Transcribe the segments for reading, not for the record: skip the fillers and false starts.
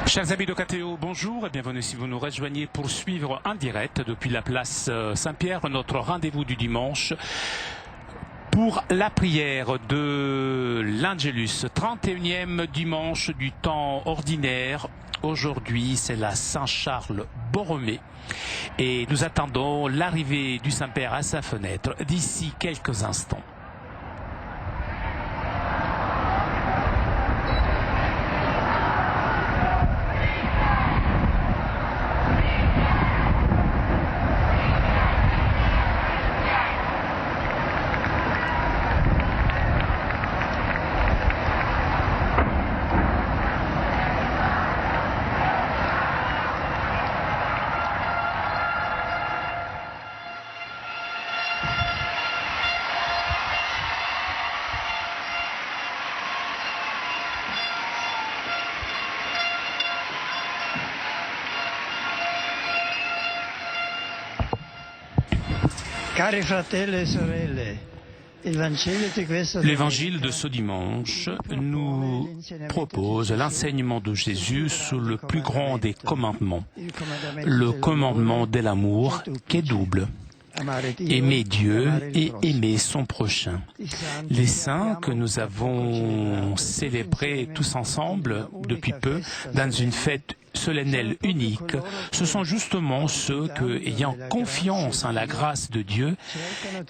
Chers amis de KTO, bonjour et bienvenue si vous nous rejoignez pour suivre en direct depuis la place Saint-Pierre notre rendez-vous du dimanche pour la prière de l'Angelus, 31e dimanche du temps ordinaire. Aujourd'hui, c'est la Saint-Charles Borromée et nous attendons l'arrivée du Saint-Père à sa fenêtre d'ici quelques instants. L'évangile de ce dimanche nous propose l'enseignement de Jésus sous le plus grand des commandements, le commandement de l'amour qui est double. Aimer Dieu et aimer son prochain. Les saints que nous avons célébrés tous ensemble depuis peu dans une fête solennelle unique, ce sont justement ceux que, ayant confiance en la grâce de Dieu,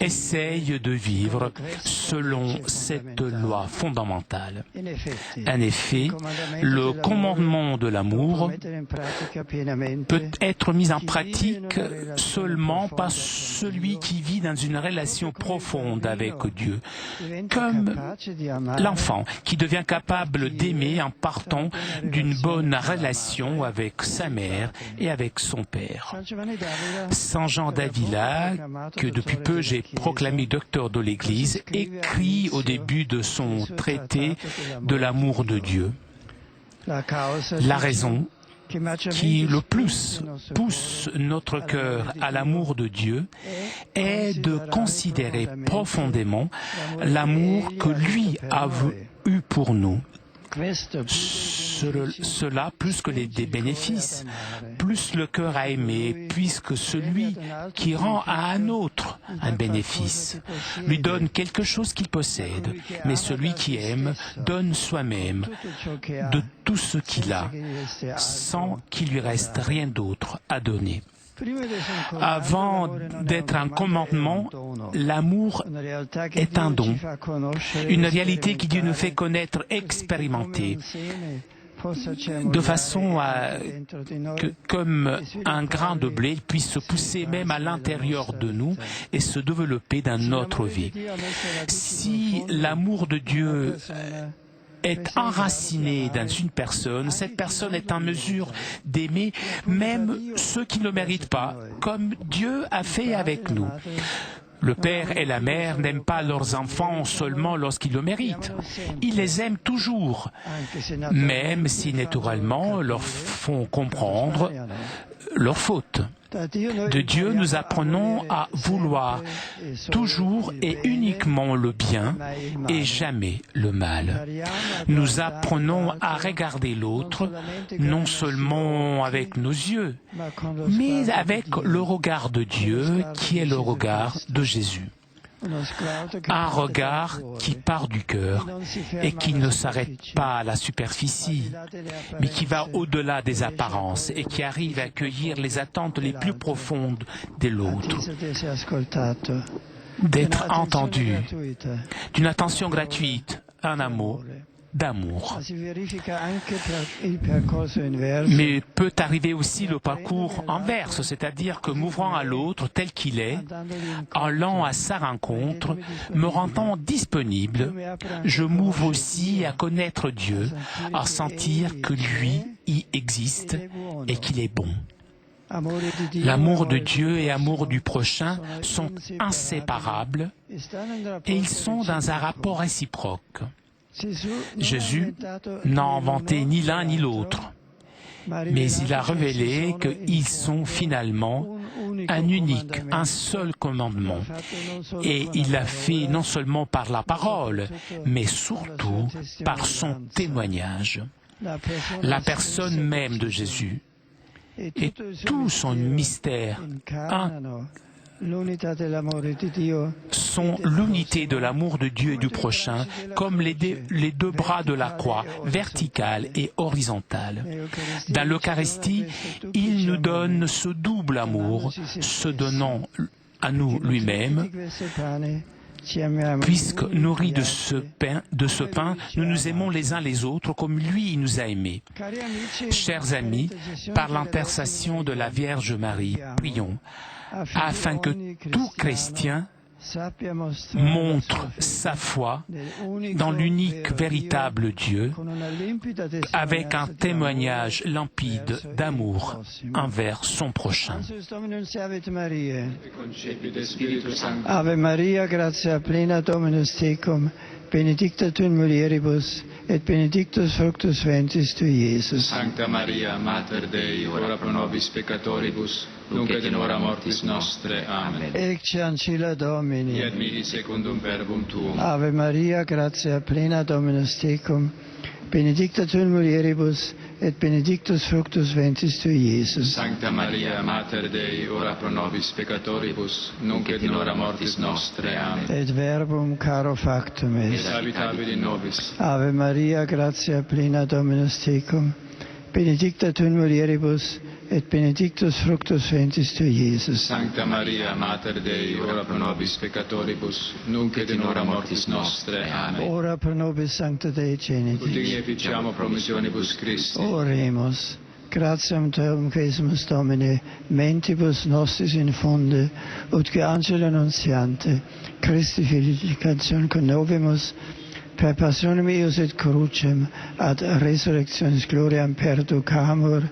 essayent de vivre selon cette loi fondamentale. En effet, le commandement de l'amour peut être mis en pratique seulement par celui qui vit dans une relation profonde avec Dieu, comme l'enfant qui devient capable d'aimer en partant d'une bonne relation avec sa mère et avec son père. Saint Jean d'Avila, que depuis peu j'ai proclamé docteur de l'Église, écrit au début de son traité de l'amour de Dieu. La raison qui le plus pousse notre cœur à l'amour de Dieu est de considérer profondément l'amour que lui a eu pour nous. Cela plus que des bénéfices, plus le cœur a aimé, puisque celui qui rend à un autre un bénéfice lui donne quelque chose qu'il possède, mais celui qui aime donne soi-même de tout ce qu'il a, sans qu'il lui reste rien d'autre à donner. Avant d'être un commandement, l'amour est un don, une réalité qui Dieu nous fait connaître, expérimenter, de façon à que, comme un grain de blé, il puisse se pousser même à l'intérieur de nous et se développer dans notre vie. Si l'amour de Dieu est enraciné dans une personne, cette personne est en mesure d'aimer même ceux qui ne le méritent pas, comme Dieu a fait avec nous. Le père et la mère n'aiment pas leurs enfants seulement lorsqu'ils le méritent. Ils les aiment toujours, même si naturellement leur font comprendre leurs fautes. De Dieu, nous apprenons à vouloir toujours et uniquement le bien et jamais le mal. Nous apprenons à regarder l'autre, non seulement avec nos yeux, mais avec le regard de Dieu qui est le regard de Jésus. Un regard qui part du cœur et qui ne s'arrête pas à la superficie, mais qui va au-delà des apparences et qui arrive à accueillir les attentes les plus profondes de l'autre, d'être entendu, d'une attention gratuite, un amour d'amour. Mais peut arriver aussi le parcours inverse, c'est-à-dire que m'ouvrant à l'autre tel qu'il est, allant à sa rencontre, me rendant disponible, je m'ouvre aussi à connaître Dieu, à sentir que lui y existe et qu'il est bon. L'amour de Dieu et l'amour du prochain sont inséparables et ils sont dans un rapport réciproque. Jésus n'a inventé ni l'un ni l'autre, mais il a révélé qu'ils sont finalement un unique, un seul commandement. Et il l'a fait non seulement par la parole, mais surtout par son témoignage. la personne même de Jésus et tout son mystère sont l'unité de l'amour de Dieu et du prochain, comme les deux bras de la croix, verticale et horizontale. Dans l'Eucharistie, il nous donne ce double amour, se donnant à nous lui-même, puisque nourris de ce pain, nous nous aimons les uns les autres comme lui nous a aimés. Chers amis, par l'intercession de la Vierge Marie, prions afin que tout chrétien montre sa foi dans l'unique véritable Dieu avec un témoignage limpide d'amour envers son prochain. Ave Maria, gratia plena Dominus tecum, benedicta tu in mulieribus, et benedictus fructus ventris tui, Iesus. Sancta Maria, Mater Dei, ora pro nobis peccatoribus, nunc et in hora mortis nostre. Amen. Ecce ancilla Domini. Et mihi secundum verbum tuum. Ave Maria, gratia plena Dominus tecum, benedicta tu in mulieribus, et benedictus fructus ventris tui, Iesus. Sancta Maria, Mater Dei, ora pro nobis peccatoribus, nunc et in hora mortis nostre. Amen. Et verbum caro factum est. Et habitabit in nobis. Ave Maria, gratia plena Dominus tecum, benedicta tu in mulieribus, et benedictus fructus ventris tui, Iesus. Sancta Maria, Mater Dei, ora pro nobis peccatoribus, nunc et in hora mortis nostre. Amen. Ora pro nobis Sancta Dei Genitrix. Ut efficiamo promissionibus Christi. Oremus. Gratiam Tuum quesumus Domine, mentibus nostris infunde, ut que angelo annunciante, Christi filicatione connovimus, per passionem eius et crucem, ad resurrectionis gloriam perducamur,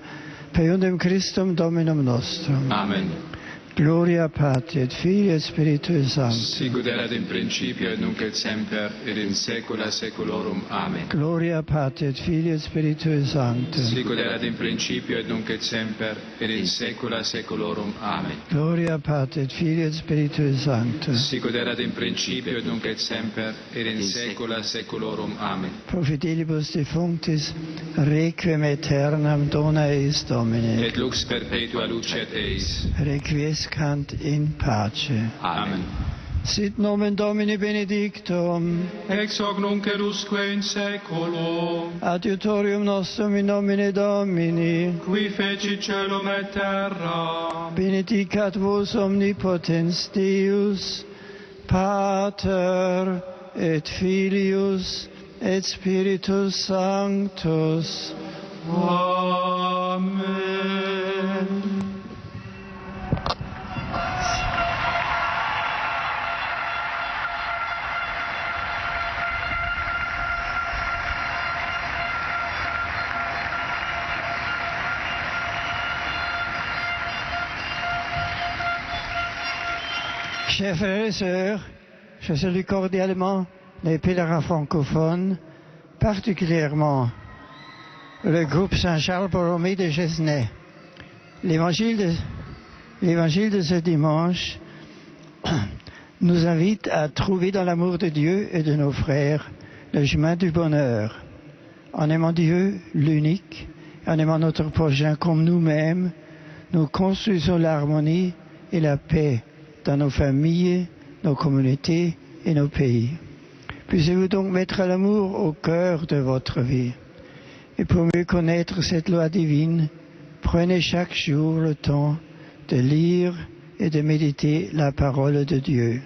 per iundem Christum Dominum nostrum. Amen. Gloria Patri et Filii et Spiritui Sancti. Sicut erat in principio et nunc et semper et in saecula saeculorum. Amen. Gloria Patri et Filii et Spiritui Sancti. Sicut erat in principio et nunc et semper et in saecula saeculorum. Amen. Gloria Patri et Filii et Spiritui Sancti. Sicut erat in principio et nunc et semper et in saecula saeculorum. Amen. Pro fidelibus defunctis, requiem aeternam dona eis Domine. Et lux perpetua lucet eis. Requiescant in pace. Amen. Sit nomen Domini benedictum. Ex hoc nunc et usque in saeculo. Adiutorium nostrum in nomine Domini. Qui fecit caelum et terra. Benedicat vos omnipotens Deus, Pater et Filius et Spiritus Sanctus. Amen. Chers frères et sœurs, je salue cordialement les pèlerins francophones, particulièrement le groupe Saint-Charles-Borromée de Gesnay. L'évangile de ce dimanche nous invite à trouver dans l'amour de Dieu et de nos frères le chemin du bonheur. En aimant Dieu, l'unique, en aimant notre prochain comme nous-mêmes, nous construisons l'harmonie et la paix dans nos familles, nos communautés et nos pays. Puissiez-vous donc mettre l'amour au cœur de votre vie. Et pour mieux connaître cette loi divine, prenez chaque jour le temps de lire et de méditer la parole de Dieu.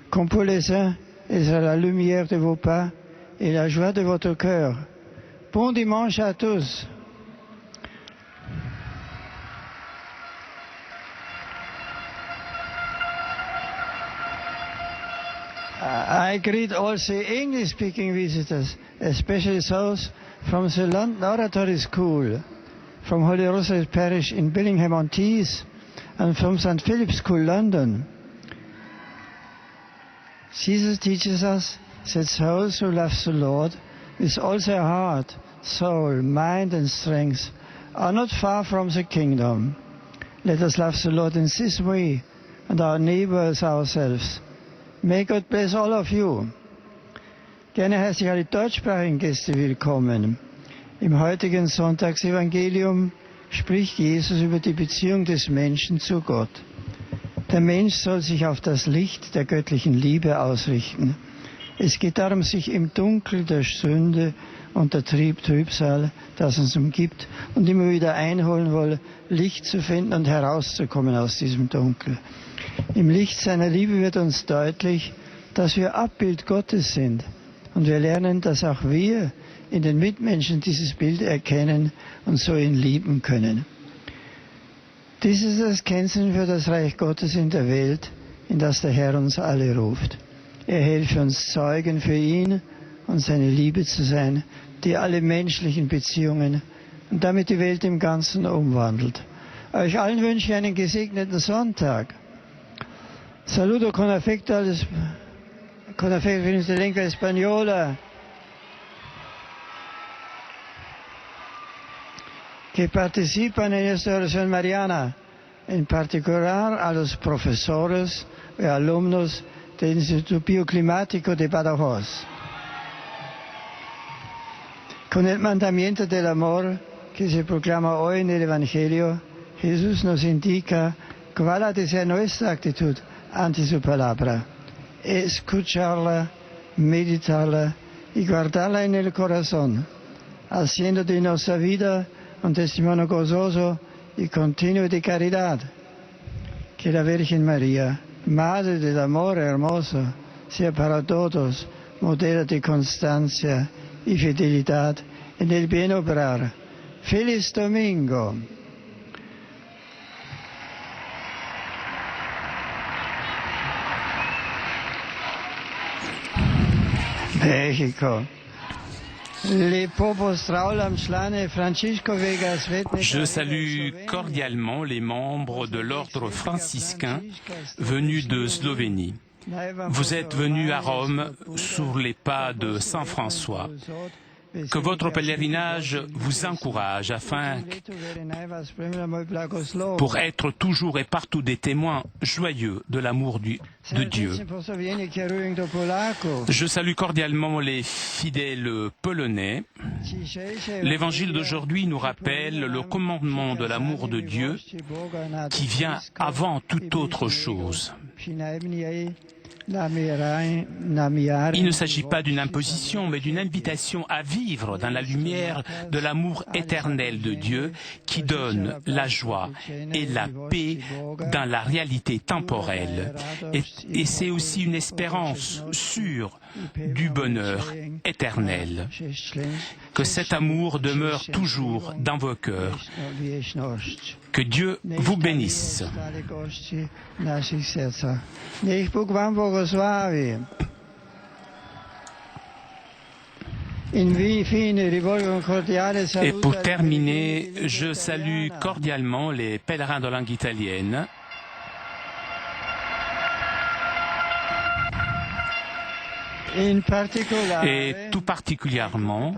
Comme pour les uns, elle sera la lumière de vos pas et la joie de votre cœur. Bon dimanche à tous. I greet all the English-speaking visitors, especially those from the London Oratory School, from Holy Rosary Parish in Billingham-on-Tees, and from St. Philip's School, London. Jesus teaches us that those who love the Lord with all their heart, soul, mind and strength are not far from the kingdom. Let us love the Lord in this way and our neighbors ourselves. May God bless all of you. Gerne heiße ich alle deutschsprachigen Gäste willkommen. Im heutigen Sonntagsevangelium spricht Jesus über die Beziehung des Menschen zu Gott. Der Mensch soll sich auf das Licht der göttlichen Liebe ausrichten. Es geht darum, sich im Dunkel der Sünde und der Trübsal, das uns umgibt, und immer wieder einholen will, Licht zu finden und herauszukommen aus diesem Dunkel. Im Licht seiner Liebe wird uns deutlich, dass wir Abbild Gottes sind. Und wir lernen, dass auch wir in den Mitmenschen dieses Bild erkennen und so ihn lieben können. Dies ist das Kennzeichen für das Reich Gottes in der Welt, in das der Herr uns alle ruft. Er helfe uns Zeugen für ihn und seine Liebe zu sein, die alle menschlichen Beziehungen und damit die Welt im Ganzen umwandelt. Euch allen wünsche ich einen gesegneten Sonntag. Saludo con affetto in lingua española, que participan en esta oración mariana, en particular a los profesores y alumnos del Instituto Bioclimático de Badajoz. Con el mandamiento del amor que se proclama hoy en el Evangelio, Jesús nos indica cuál ha de ser nuestra actitud ante su palabra. Escucharla, meditarla y guardarla en el corazón, haciendo de nuestra vida un testimonio gozoso y continuo de caridad. Que la Virgen María, Madre del amor hermoso, sea para todos modelo de constancia y fidelidad en el bien obrar. ¡Feliz Domingo! México. Je salue cordialement les membres de l'ordre franciscain venus de Slovénie. Vous êtes venus à Rome sur les pas de Saint François. Que votre pèlerinage vous encourage pour être toujours et partout des témoins joyeux de l'amour de Dieu. Je salue cordialement les fidèles polonais. L'évangile d'aujourd'hui nous rappelle le commandement de l'amour de Dieu qui vient avant toute autre chose. Il ne s'agit pas d'une imposition, mais d'une invitation à vivre dans la lumière de l'amour éternel de Dieu qui donne la joie et la paix dans la réalité temporelle. Et c'est aussi une espérance sûre du bonheur éternel. Que cet amour demeure toujours dans vos cœurs. Que Dieu vous bénisse. Et pour terminer, je salue cordialement les pèlerins de langue italienne. Et tout particulièrement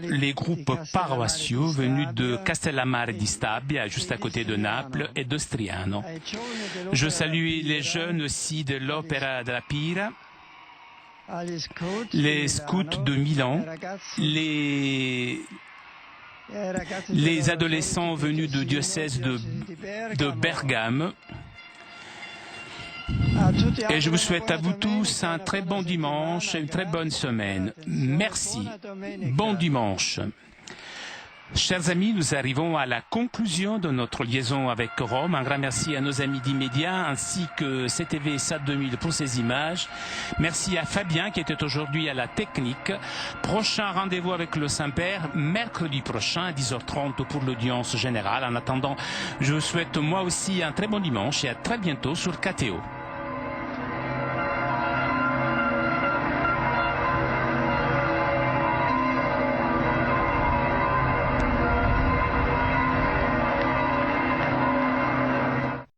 les groupes paroissiaux venus de Castellammare di Stabia, juste à côté de Naples, et d'Ostriano. Je salue les jeunes aussi de l'Opera della Pira, les scouts de Milan, les adolescents venus du diocèse de Bergame. Et je vous souhaite à vous tous un très bon dimanche et une très bonne semaine. Merci. Bon dimanche. Chers amis, nous arrivons à la conclusion de notre liaison avec Rome. Un grand merci à nos amis d'Immédiat ainsi que CTV SAT 2000 pour ces images. Merci à Fabien qui était aujourd'hui à la technique. Prochain rendez-vous avec le Saint-Père, mercredi prochain à 10h30 pour l'audience générale. En attendant, je vous souhaite moi aussi un très bon dimanche et à très bientôt sur KTO.